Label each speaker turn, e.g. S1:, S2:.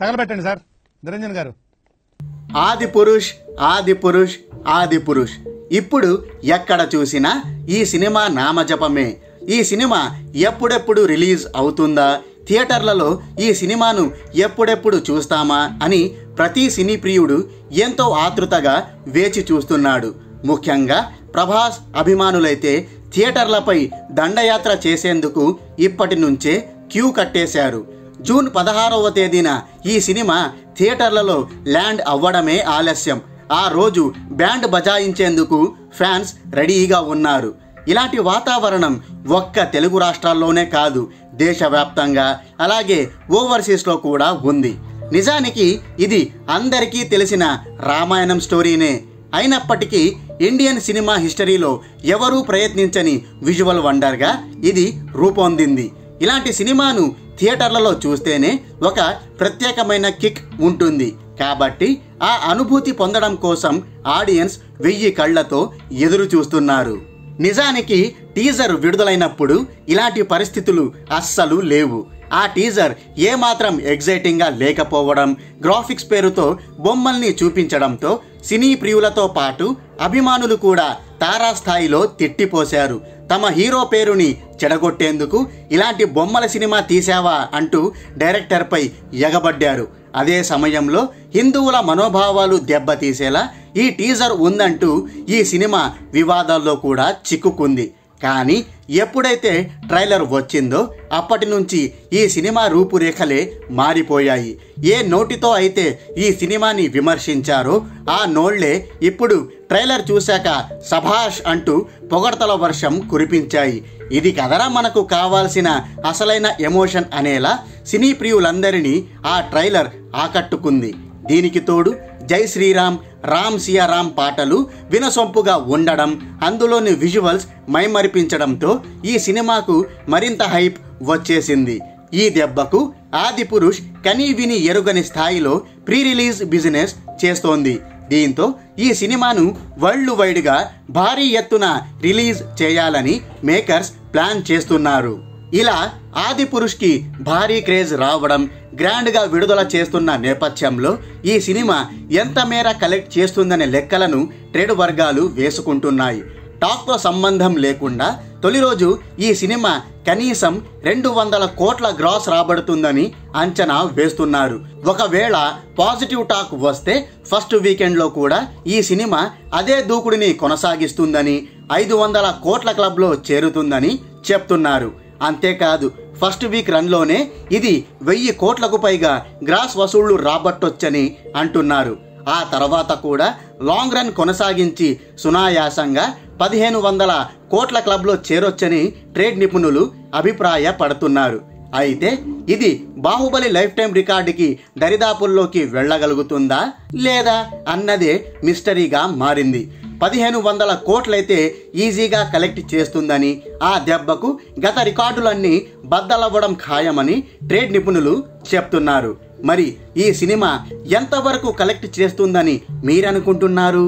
S1: తగలబెట్టండి sir Niranjan గారు.
S2: ఆదిపురుష్ ఆదిపురుష్ ఆదిపురుష్ ఇప్పుడు ఎక్కడ చూసినా ఈ సినిమా నామజపమే. ఈ సినిమా ఎప్పుడెప్పుడు రిలీజ్ అవుతుందా, థియేటర్లలో ఈ సినిమాను ఎప్పుడెప్పుడు చూస్తామా అని ప్రతి సినీ ప్రియుడు ఎంతో ఆతృతగా వేచి చూస్తున్నాడు. ముఖ్యంగా ప్రభాస్ అభిమానులైతే థియేటర్లపై దండయాత్ర చేసేందుకు ఇప్పటి నుంచే క్యూ కట్టేశారు. జూన్ 16వ తేదీన ఈ సినిమా థియేటర్లలో ల్యాండ్ అవ్వడమే ఆలస్యం. ఆ రోజు బ్యాండ్ బజాయించేందుకు ఫ్యాన్స్ రెడీగా ఉన్నారు. ఇలాంటి వాతావరణం ఒక్క తెలుగు రాష్ట్రాల్లోనే కాదు, దేశవ్యాప్తంగా అలాగే ఓవర్సీస్లో కూడా ఉంది. నిజానికి ఇది అందరికీ తెలిసిన రామాయణం స్టోరీనే. అయినప్పటికీ ఇండియన్ సినిమా హిస్టరీలో ఎవరూ ప్రయత్నించని విజువల్ వండర్గా ఇది రూపొందింది. ఇలాంటి సినిమాను థియేటర్లలో చూస్తేనే ఒక ప్రత్యేకమైన కిక్ ఉంటుంది. కాబట్టి ఆ అనుభూతి పొందడం కోసం ఆడియన్స్ 1000 కళ్లతో ఎదురు చూస్తున్నారు. నిజానికి టీజర్ విడుదలైనప్పుడు ఇలాంటి పరిస్థితులు అస్సలు లేవు. ఆ టీజర్ ఏమాత్రం ఎగ్జైటింగ్గా లేకపోవడం, గ్రాఫిక్స్ పేరుతో బొమ్మల్ని చూపించడంతో సినీ ప్రియులతో పాటు అభిమానులు కూడా తారాస్థాయిలో తిట్టిపోశారు. తమ హీరో పేరుని చెడగొట్టేందుకు ఇలాంటి బొమ్మల సినిమా తీసావా అంటూ డైరెక్టర్పై ఎగబడ్డారు. అదే సమయంలో హిందువుల మనోభావాలు దెబ్బతీసేలా ఈ టీజర్ ఉందంటూ ఈ సినిమా వివాదాల్లో కూడా చిక్కుకుంది. కానీ ఎప్పుడైతే ట్రైలర్ వచ్చిందో అప్పటి నుంచి ఈ సినిమా రూపురేఖలే మారిపోయాయి. ఏ నోటితో అయితే ఈ సినిమాని విమర్శించారో ఆ నోళ్లే ఇప్పుడు ట్రైలర్ చూశాక సభాష్ అంటూ పొగడ్తల వర్షం కురిపించాయి. ఇది కదరా మనకు కావాల్సిన అసలైన ఎమోషన్ అనేలా సినీ ప్రియులందరినీ ఆ ట్రైలర్ ఆకట్టుకుంది. దీనికి తోడు జై శ్రీరామ్, రామ్ సియారామ్ పాటలు వినసొంపుగా ఉండడం, అందులోని విజువల్స్ మైమరిపించడంతో ఈ సినిమాకు మరింత హైప్ వచ్చేసింది. ఈ దెబ్బకు ఆదిపురుష్ కనీ విని ఎరుగని స్థాయిలో ప్రీ రిలీజ్ బిజినెస్ చేస్తోంది. దీంతో ఈ సినిమాను వరల్డ్ వైడ్గా భారీ ఎత్తున రిలీజ్ చేయాలని మేకర్స్ ప్లాన్ చేస్తున్నారు. ఇలా ఆదిపురుష్కి భారీ క్రేజ్ రావడం, గ్రాండ్గా విడుదల చేస్తున్న నేపథ్యంలో ఈ సినిమా ఎంత మేర కలెక్ట్ చేస్తుందనే లెక్కలను ట్రేడ్ వర్గాలు వేసుకుంటున్నాయి. టాక్తో సంబంధం లేకుండా తొలి రోజు ఈ సినిమా కనీసం 200 కోట్ల గ్రాస్ రాబడుతుందని అంచనా వేస్తున్నారు. ఒకవేళ పాజిటివ్ టాక్ వస్తే ఫస్ట్ వీకెండ్లో కూడా ఈ సినిమా అదే దూకుడిని కొనసాగిస్తుందని, 500 కోట్ల క్లబ్లో చేరుతుందని చెప్తున్నారు. అంతేకాదు ఫస్ట్ వీక్ రన్లోనే ఇది 1000 కోట్లకు పైగా గ్రాస్ వసూళ్లు రాబట్టొచ్చని అంటున్నారు. ఆ తర్వాత కూడా లాంగ్ రన్ కొనసాగించి సునాయాసంగా 1500 కోట్ల క్లబ్లో చేరొచ్చని ట్రేడ్ నిపుణులు అభిప్రాయపడుతున్నారు. అయితే ఇది బాహుబలి లైఫ్ టైం రికార్డుకి దరిదాపుల్లోకి వెళ్ళగలుగుతుందా లేదా అన్నదే మిస్టరీగా మారింది. 1500 కోట్లయితే ఈజీగా కలెక్ట్ చేస్తుందని, ఆ దెబ్బకు గత రికార్డులన్నీ బద్దలవ్వడం ఖాయమని ట్రేడ్ నిపుణులు చెప్తున్నారు. మరి ఈ సినిమా ఎంతవరకు కలెక్ట్ చేస్తుందని మీరనుకుంటున్నారు?